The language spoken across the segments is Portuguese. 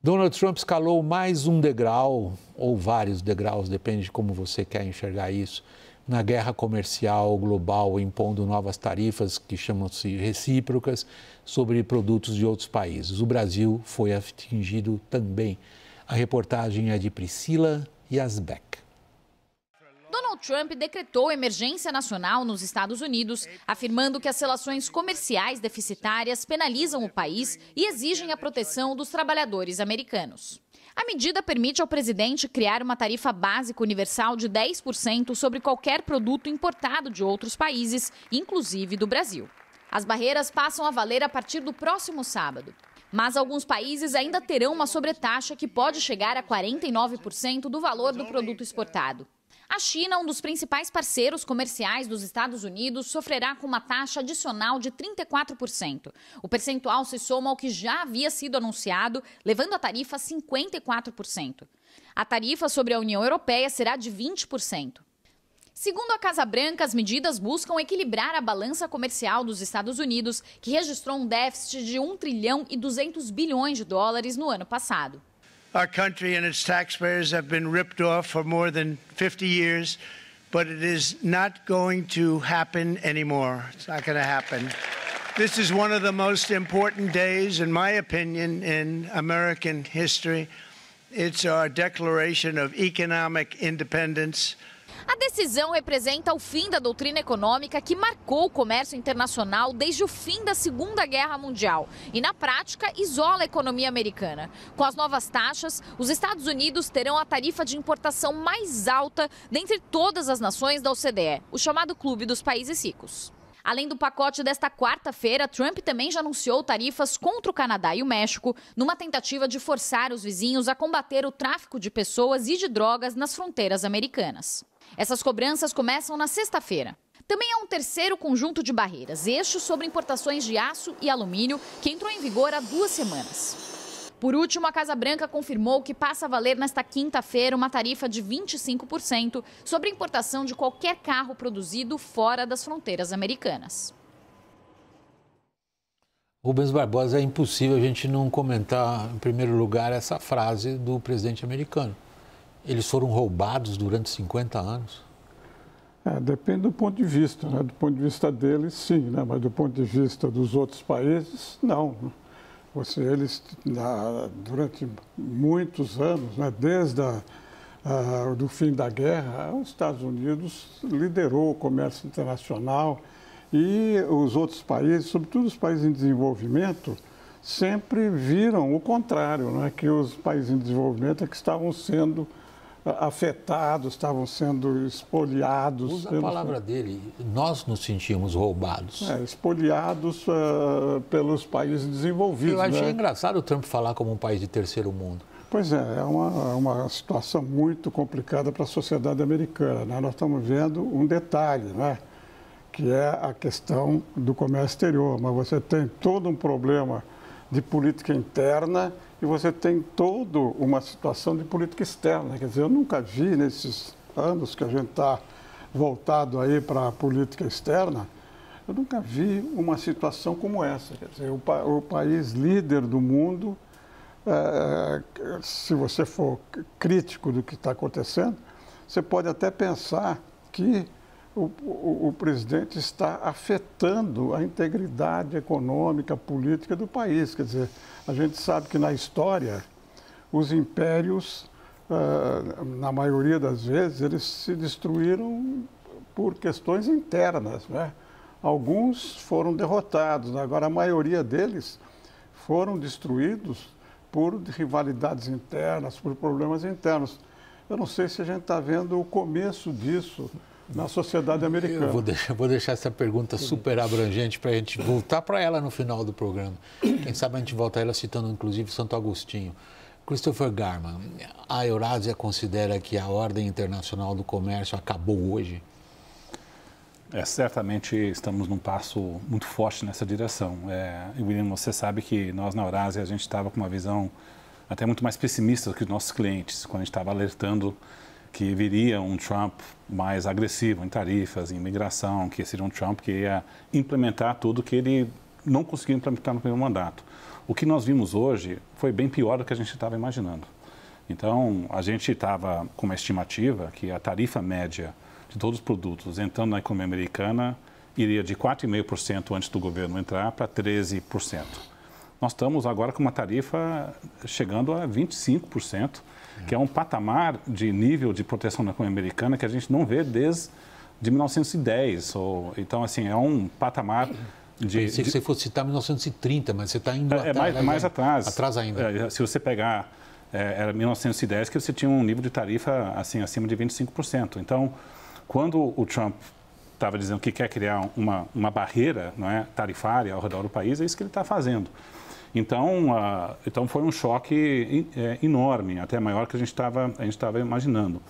Donald Trump escalou mais um degrau, ou vários degraus, depende de como você quer enxergar isso, na guerra comercial global, impondo novas tarifas que chamam-se recíprocas sobre produtos de outros países. O Brasil foi atingido também. A reportagem é de Priscila Yazbek. Donald Trump decretou emergência nacional nos Estados Unidos, afirmando que as relações comerciais deficitárias penalizam o país e exigem a proteção dos trabalhadores americanos. A medida permite ao presidente criar uma tarifa básica universal de 10% sobre qualquer produto importado de outros países, inclusive do Brasil. As barreiras passam a valer a partir do próximo sábado. Mas alguns países ainda terão uma sobretaxa que pode chegar a 49% do valor do produto exportado. A China, um dos principais parceiros comerciais dos Estados Unidos, sofrerá com uma taxa adicional de 34%. O percentual se soma ao que já havia sido anunciado, levando a tarifa a 54%. A tarifa sobre a União Europeia será de 20%. Segundo a Casa Branca, as medidas buscam equilibrar a balança comercial dos Estados Unidos, que registrou um déficit de 1 trilhão e 200 bilhões de dólares no ano passado. Our country and its taxpayers have been ripped off for more than 50 years, but it is not going to happen anymore. It's not going to happen. This is one of the most important days, in my opinion, in American history. It's our declaration of economic independence. A decisão representa o fim da doutrina econômica que marcou o comércio internacional desde o fim da Segunda Guerra Mundial e, na prática, isola a economia americana. Com as novas taxas, os Estados Unidos terão a tarifa de importação mais alta dentre todas as nações da OCDE, o chamado Clube dos Países Ricos. Além do pacote desta quarta-feira, Trump também já anunciou tarifas contra o Canadá e o México, numa tentativa de forçar os vizinhos a combater o tráfico de pessoas e de drogas nas fronteiras americanas. Essas cobranças começam na sexta-feira. Também há um terceiro conjunto de barreiras, eixos sobre importações de aço e alumínio, que entrou em vigor há 2 semanas. Por último, a Casa Branca confirmou que passa a valer nesta quinta-feira uma tarifa de 25% sobre a importação de qualquer carro produzido fora das fronteiras americanas. Rubens Barbosa, é impossível a gente não comentar, em primeiro lugar, essa frase do presidente americano. Eles foram roubados durante 50 anos? Depende do ponto de vista, né? Do ponto de vista deles, sim, né? Mas do ponto de vista dos outros países, não. Eles, durante muitos anos, né? Desde do fim da guerra, os Estados Unidos liderou o comércio internacional e os outros países, sobretudo os países em desenvolvimento, sempre viram o contrário, né? Que os países em desenvolvimento é que estavam sendo afetados, estavam sendo espoliados. Usa a palavra dele, nós nos sentimos roubados. Espoliados pelos países desenvolvidos. Eu achei né? engraçado o Trump falar como um país de terceiro mundo. Pois é uma situação muito complicada para a sociedade americana. Né? Nós estamos vendo um detalhe, né? Que é a questão do comércio exterior, mas você tem todo um problema de política interna e você tem toda uma situação de política externa. Quer dizer, eu nunca vi nesses anos que a gente está voltado aí para a política externa, eu nunca vi uma situação como essa. Quer dizer, o país líder do mundo, se você for crítico do que está acontecendo, você pode até pensar que o presidente está afetando a integridade econômica, política do país. Quer dizer, a gente sabe que na história, os impérios, na maioria das vezes, eles se destruíram por questões internas, né? Alguns foram derrotados, agora a maioria deles foram destruídos por rivalidades internas, por problemas internos. Eu não sei se a gente está vendo o começo disso na sociedade americana. Eu vou deixar essa pergunta super abrangente para a gente voltar para ela no final do programa. Quem sabe a gente volta a ela citando, inclusive, Santo Agostinho. Christopher Garman, a Eurásia considera que a ordem internacional do comércio acabou hoje? Certamente estamos num passo muito forte nessa direção. William, você sabe que nós na Eurásia a gente estava com uma visão até muito mais pessimista do que os nossos clientes, quando a gente estava alertando que viria um Trump mais agressivo em tarifas, em imigração, que seria um Trump que ia implementar tudo que ele não conseguiu implementar no primeiro mandato. O que nós vimos hoje foi bem pior do que a gente estava imaginando. Então, a gente estava com uma estimativa que a tarifa média de todos os produtos entrando na economia americana iria de 4,5% antes do governo entrar para 13%. Nós estamos agora com uma tarifa chegando a 25%, que é um patamar de nível de proteção na economia americana que a gente não vê desde 1910. Então, assim, é um patamar de... Pensei que você fosse citar 1930, mas você está indo mais atrás. Atrás ainda. Se você pegar, era 1910 que você tinha um nível de tarifa assim, acima de 25%. Então, quando o Trump estava dizendo que quer criar uma barreira, não é, tarifária ao redor do país, é isso que ele está fazendo. Então foi um choque enorme, até maior que a gente estava imaginando.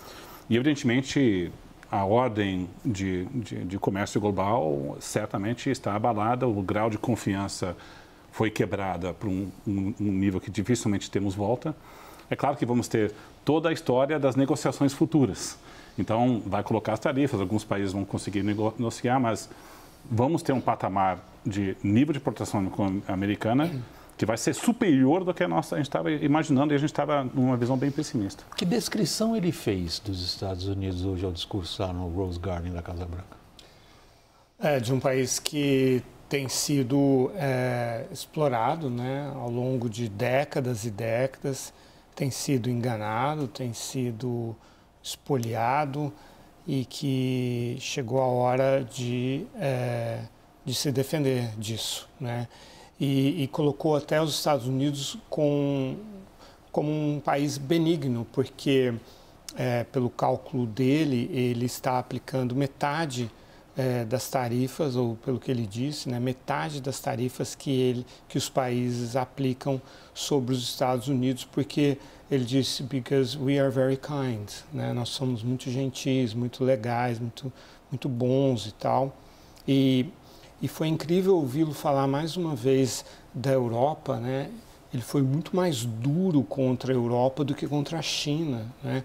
E, evidentemente, a ordem de comércio global certamente está abalada, o grau de confiança foi quebrada para um nível que dificilmente temos volta. É claro que vamos ter toda a história das negociações futuras. Então, vai colocar as tarifas, alguns países vão conseguir negociar, mas vamos ter um patamar de nível de proteção americana que vai ser superior do que a gente estava imaginando, e a gente estava numa visão bem pessimista. Que descrição ele fez dos Estados Unidos hoje ao discurso lá no Rose Garden da Casa Branca? De um país que tem sido explorado, né, ao longo de décadas e décadas, tem sido enganado, tem sido espoliado e que chegou a hora de se defender disso, né? E colocou até os Estados Unidos como um país benigno, porque, pelo cálculo dele, ele está aplicando metade das tarifas, ou pelo que ele disse, né, metade das tarifas que os países aplicam sobre os Estados Unidos, porque ele disse, because we are very kind, né, nós somos muito gentis, muito legais, muito bons e tal. E foi incrível ouvi-lo falar mais uma vez da Europa, né? Ele foi muito mais duro contra a Europa do que contra a China, né?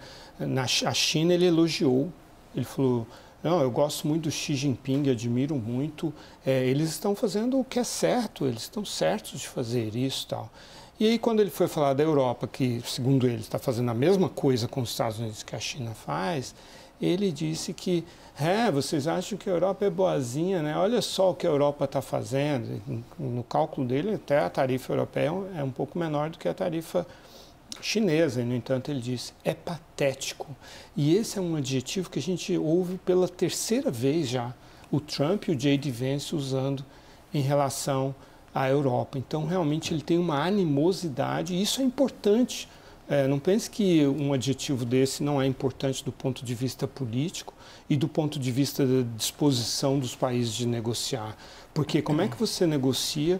A China ele elogiou, ele falou, não, eu gosto muito do Xi Jinping, admiro muito, eles estão fazendo o que é certo, eles estão certos de fazer isso e tal. E aí quando ele foi falar da Europa, que segundo ele está fazendo a mesma coisa com os Estados Unidos que a China faz, ele disse que, vocês acham que a Europa é boazinha, né? Olha só o que a Europa está fazendo. No cálculo dele, até a tarifa europeia é um pouco menor do que a tarifa chinesa. E, no entanto, ele disse, é patético. E esse é um adjetivo que a gente ouve pela terceira vez já, o Trump e o J.D. Vance usando em relação à Europa. Então, realmente, ele tem uma animosidade, e isso é importante. Não pense que um adjetivo desse não é importante do ponto de vista político e do ponto de vista da disposição dos países de negociar. Porque como é que você negocia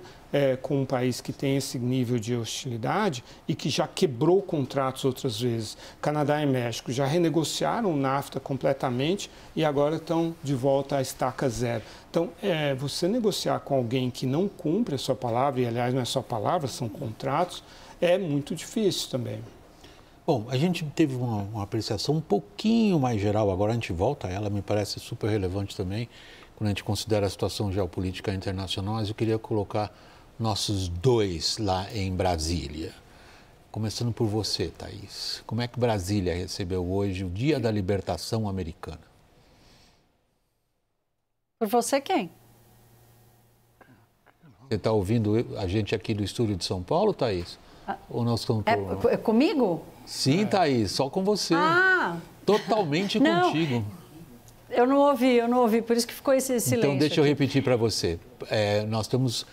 com um país que tem esse nível de hostilidade e que já quebrou contratos outras vezes? Canadá e México já renegociaram o NAFTA completamente e agora estão de volta à estaca zero. Então, você negociar com alguém que não cumpre a sua palavra, e aliás não é só palavra, são contratos, é muito difícil também. Bom, a gente teve uma apreciação um pouquinho mais geral, agora a gente volta a ela, me parece super relevante também, quando a gente considera a situação geopolítica internacional, mas eu queria colocar nossos dois lá em Brasília. Começando por você, Thaís. Como é que Brasília recebeu hoje o Dia da Libertação Americana? Por você quem? Você está ouvindo a gente aqui do estúdio de São Paulo, Thaís? Ou nós estamos... É comigo? Sim, Thaís, só com você. Totalmente contigo. Eu não ouvi, por isso que ficou esse silêncio. Então, deixa eu aqui. repetir para você. Nós estamos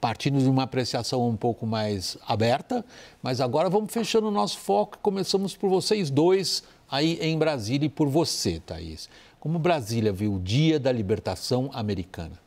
partindo de uma apreciação um pouco mais aberta, mas agora vamos fechando o nosso foco. Começamos por vocês dois aí em Brasília e por você, Thaís. Como Brasília viu o Dia da Libertação Americana?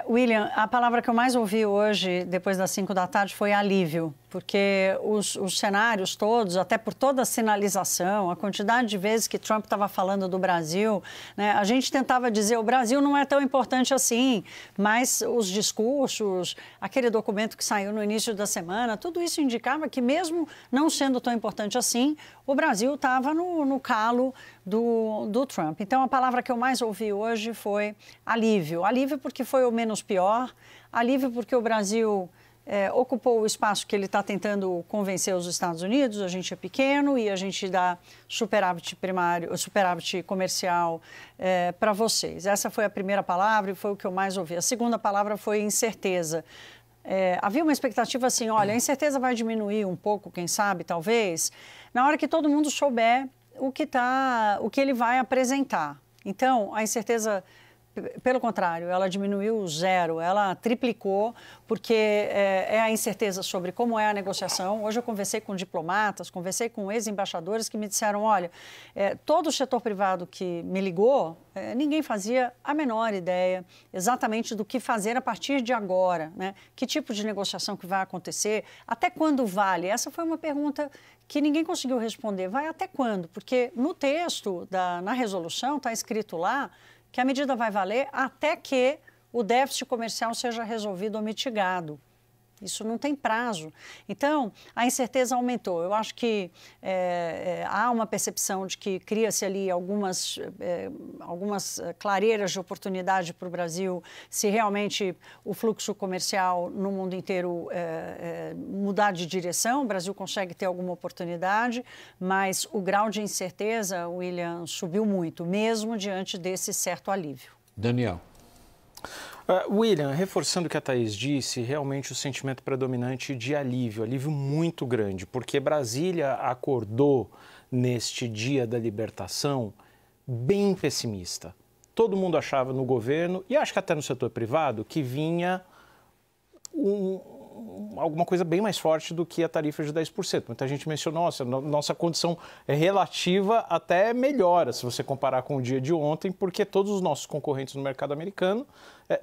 William, a palavra que eu mais ouvi hoje, depois das 5 da tarde, foi alívio, porque os cenários todos, até por toda a sinalização, a quantidade de vezes que Trump estava falando do Brasil, né, a gente tentava dizer o Brasil não é tão importante assim, mas os discursos, aquele documento que saiu no início da semana, tudo isso indicava que mesmo não sendo tão importante assim, o Brasil estava no calo do Trump. Então, a palavra que eu mais ouvi hoje foi alívio. Alívio porque foi o menos pior, alívio porque o Brasil ocupou o espaço que ele está tentando convencer os Estados Unidos, a gente é pequeno e a gente dá superávit primário, superávit comercial para vocês. Essa foi a primeira palavra e foi o que eu mais ouvi. A segunda palavra foi incerteza. Havia uma expectativa assim, olha, a incerteza vai diminuir um pouco, quem sabe, talvez, na hora que todo mundo souber o que ele vai apresentar. Então, a incerteza, pelo contrário, ela diminuiu zero, ela triplicou, porque é a incerteza sobre como é a negociação. Hoje eu conversei com diplomatas, conversei com ex-embaixadores que me disseram, olha, todo o setor privado que me ligou, ninguém fazia a menor ideia exatamente do que fazer a partir de agora, né? Que tipo de negociação que vai acontecer, até quando vale? Essa foi uma pergunta que ninguém conseguiu responder. Vai até quando? Porque no texto, na resolução, está escrito lá que a medida vai valer até que o déficit comercial seja resolvido ou mitigado. Isso não tem prazo. Então, a incerteza aumentou. Eu acho que há uma percepção de que cria-se ali algumas clareiras de oportunidade para o Brasil se realmente o fluxo comercial no mundo inteiro mudar de direção. O Brasil consegue ter alguma oportunidade, mas o grau de incerteza, William, subiu muito, mesmo diante desse certo alívio. Daniel. William, reforçando o que a Thaís disse, realmente o sentimento predominante de alívio muito grande, porque Brasília acordou neste dia da libertação bem pessimista. Todo mundo achava no governo, e acho que até no setor privado, que vinha alguma coisa bem mais forte do que a tarifa de 10%. Muita gente mencionou, nossa condição relativa até melhora se você comparar com o dia de ontem, porque todos os nossos concorrentes no mercado americano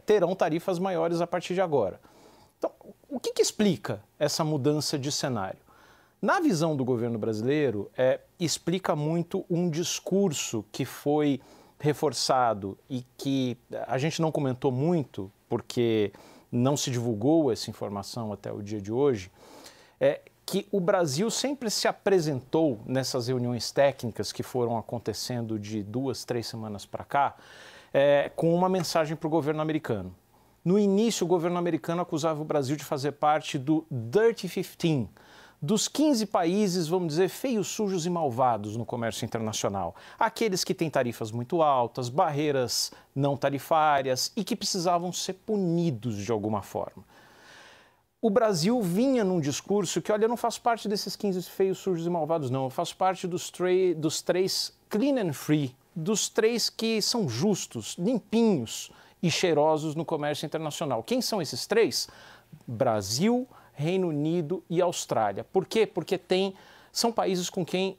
terão tarifas maiores a partir de agora. Então, o que explica essa mudança de cenário? Na visão do governo brasileiro, explica muito um discurso que foi reforçado e que a gente não comentou muito, porque não se divulgou essa informação até o dia de hoje, que o Brasil sempre se apresentou nessas reuniões técnicas que foram acontecendo de 2, 3 semanas para cá, com uma mensagem para o governo americano. No início, o governo americano acusava o Brasil de fazer parte do Dirty 15, dos 15 países, vamos dizer, feios, sujos e malvados no comércio internacional. Aqueles que têm tarifas muito altas, barreiras não tarifárias e que precisavam ser punidos de alguma forma. O Brasil vinha num discurso que, olha, eu não faço parte desses 15 feios, sujos e malvados, não. Eu faço parte dos 3 clean and free, dos 3 que são justos, limpinhos e cheirosos no comércio internacional. Quem são esses 3? Brasil, Reino Unido e Austrália. Por quê? Porque são países com quem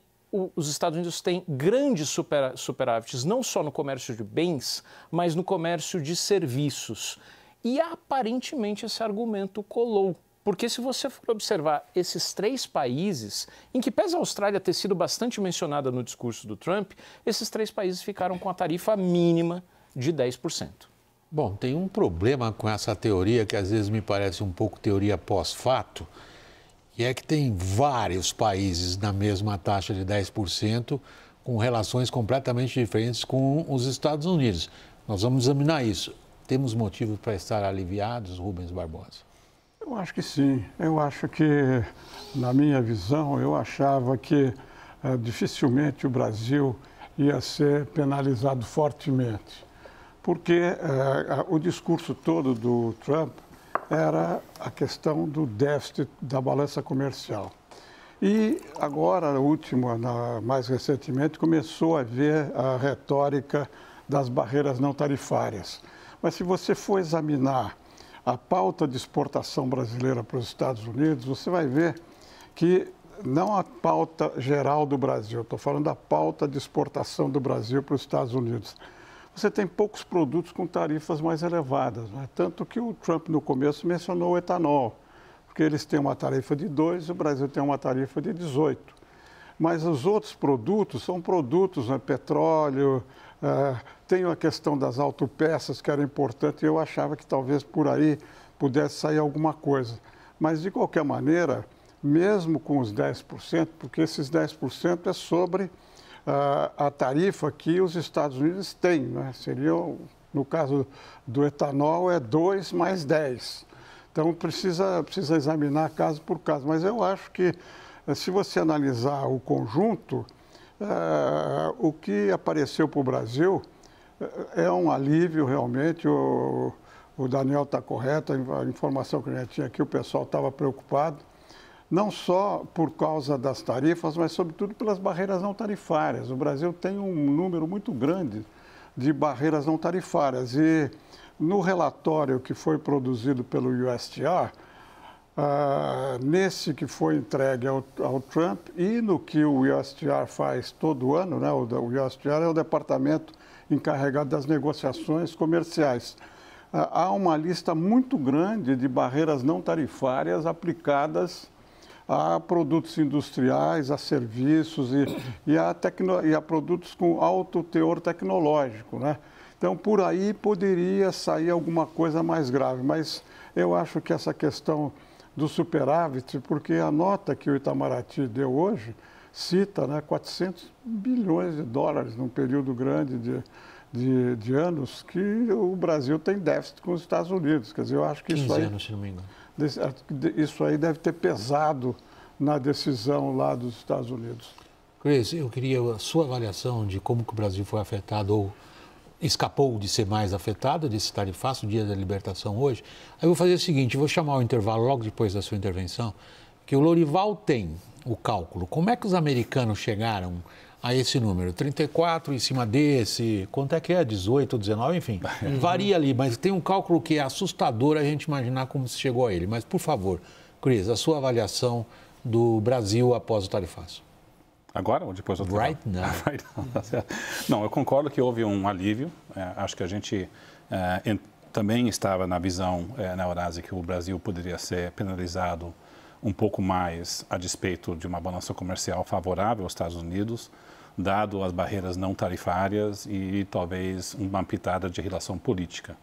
os Estados Unidos têm grandes superávites, não só no comércio de bens, mas no comércio de serviços. E aparentemente esse argumento colou. Porque se você for observar esses 3 países, em que pese a Austrália ter sido bastante mencionada no discurso do Trump, esses 3 países ficaram com a tarifa mínima de 10%. Bom, tem um problema com essa teoria que às vezes me parece um pouco teoria pós-fato, e é que tem vários países na mesma taxa de 10% com relações completamente diferentes com os Estados Unidos. Nós vamos examinar isso. Temos motivo para estar aliviados, Rubens Barbosa? Eu acho que sim. Eu acho que, na minha visão, eu achava que dificilmente o Brasil ia ser penalizado fortemente. Porque o discurso todo do Trump era a questão do déficit da balança comercial. E agora, mais recentemente, começou a haver a retórica das barreiras não tarifárias. Mas se você for examinar a pauta de exportação brasileira para os Estados Unidos, você vai ver que não a pauta geral do Brasil, estou falando da pauta de exportação do Brasil para os Estados Unidos. Você tem poucos produtos com tarifas mais elevadas, né? Tanto que o Trump, no começo, mencionou o etanol, porque eles têm uma tarifa de 2, o Brasil tem uma tarifa de 18. Mas os outros produtos são produtos, né? Petróleo, tem a questão das autopeças, que era importante, e eu achava que talvez por aí pudesse sair alguma coisa. Mas, de qualquer maneira, mesmo com os 10%, porque esses 10% é sobre a tarifa que os Estados Unidos têm, né? Seria, no caso do etanol, 2 mais 10. Então, precisa examinar caso por caso. Mas eu acho que, se você analisar o conjunto, o que apareceu para o Brasil é um alívio, realmente. O Daniel está correto, a informação que a gente tinha aqui, o pessoal estava preocupado, não só por causa das tarifas, mas, sobretudo, pelas barreiras não tarifárias. O Brasil tem um número muito grande de barreiras não tarifárias. E no relatório que foi produzido pelo USTR, nesse que foi entregue ao Trump e no que o USTR faz todo ano, né? O USTR é o departamento encarregado das negociações comerciais. Há uma lista muito grande de barreiras não tarifárias aplicadas a produtos industriais, a serviços e a produtos com alto teor tecnológico, né? Então, por aí poderia sair alguma coisa mais grave, mas eu acho que essa questão do superávit, porque a nota que o Itamaraty deu hoje cita, né, 400 bilhões de dólares num período grande de anos que o Brasil tem déficit com os Estados Unidos. Quer dizer, eu acho que 15 anos, se não me engano. Isso aí deve ter pesado na decisão lá dos Estados Unidos. Chris, eu queria a sua avaliação de como que o Brasil foi afetado ou escapou de ser mais afetado desse tarifaço, o dia da libertação hoje. Aí eu vou fazer o seguinte, vou chamar o intervalo logo depois da sua intervenção, que o Lorival tem o cálculo. Como é que os americanos chegaram a esse número? 34 em cima desse, quanto é que é? 18, 19, enfim. Varia ali, mas tem um cálculo que é assustador a gente imaginar como se chegou a ele. Mas, por favor, Chris, a sua avaliação do Brasil após o tarifaço. Agora ou depois do Right now. Não, eu concordo que houve um alívio. Acho que a gente também estava na visão na Eurásia que o Brasil poderia ser penalizado um pouco mais a despeito de uma balança comercial favorável aos Estados Unidos, dado as barreiras não tarifárias e talvez uma pitada de relação política.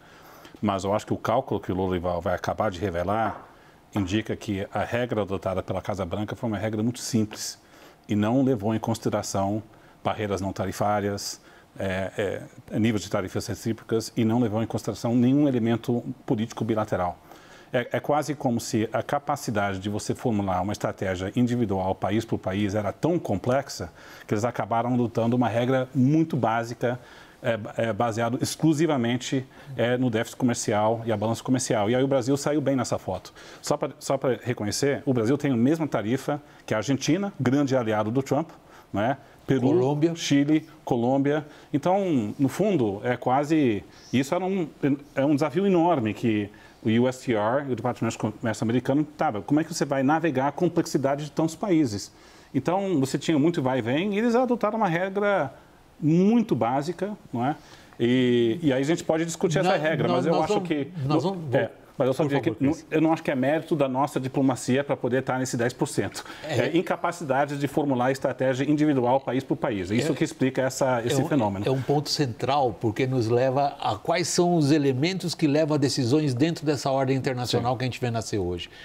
Mas eu acho que o cálculo que o Lorival vai acabar de revelar indica que a regra adotada pela Casa Branca foi uma regra muito simples e não levou em consideração barreiras não tarifárias, níveis de tarifas recíprocas e não levou em consideração nenhum elemento político bilateral. É quase como se a capacidade de você formular uma estratégia individual, país por país, era tão complexa que eles acabaram adotando uma regra muito básica, baseado exclusivamente no déficit comercial e a balança comercial. E aí o Brasil saiu bem nessa foto. Só para reconhecer, o Brasil tem a mesma tarifa que a Argentina, grande aliado do Trump, né? Peru, Colômbia. Chile, Colômbia. Então, no fundo, isso era um desafio enorme que o USTR e o Departamento de Comércio americano estava. Como é que você vai navegar a complexidade de tantos países? Então, você tinha muito vai e vem e eles adotaram uma regra muito básica, não é? E aí a gente pode discutir essa regra, mas eu acho que... Mas eu só diria que eu não acho que é mérito da nossa diplomacia para poder estar nesse 10%. É incapacidade de formular estratégia individual país por país. É isso que explica esse fenômeno. É um ponto central, porque nos leva a quais são os elementos que levam a decisões dentro dessa ordem internacional que a gente vê nascer hoje.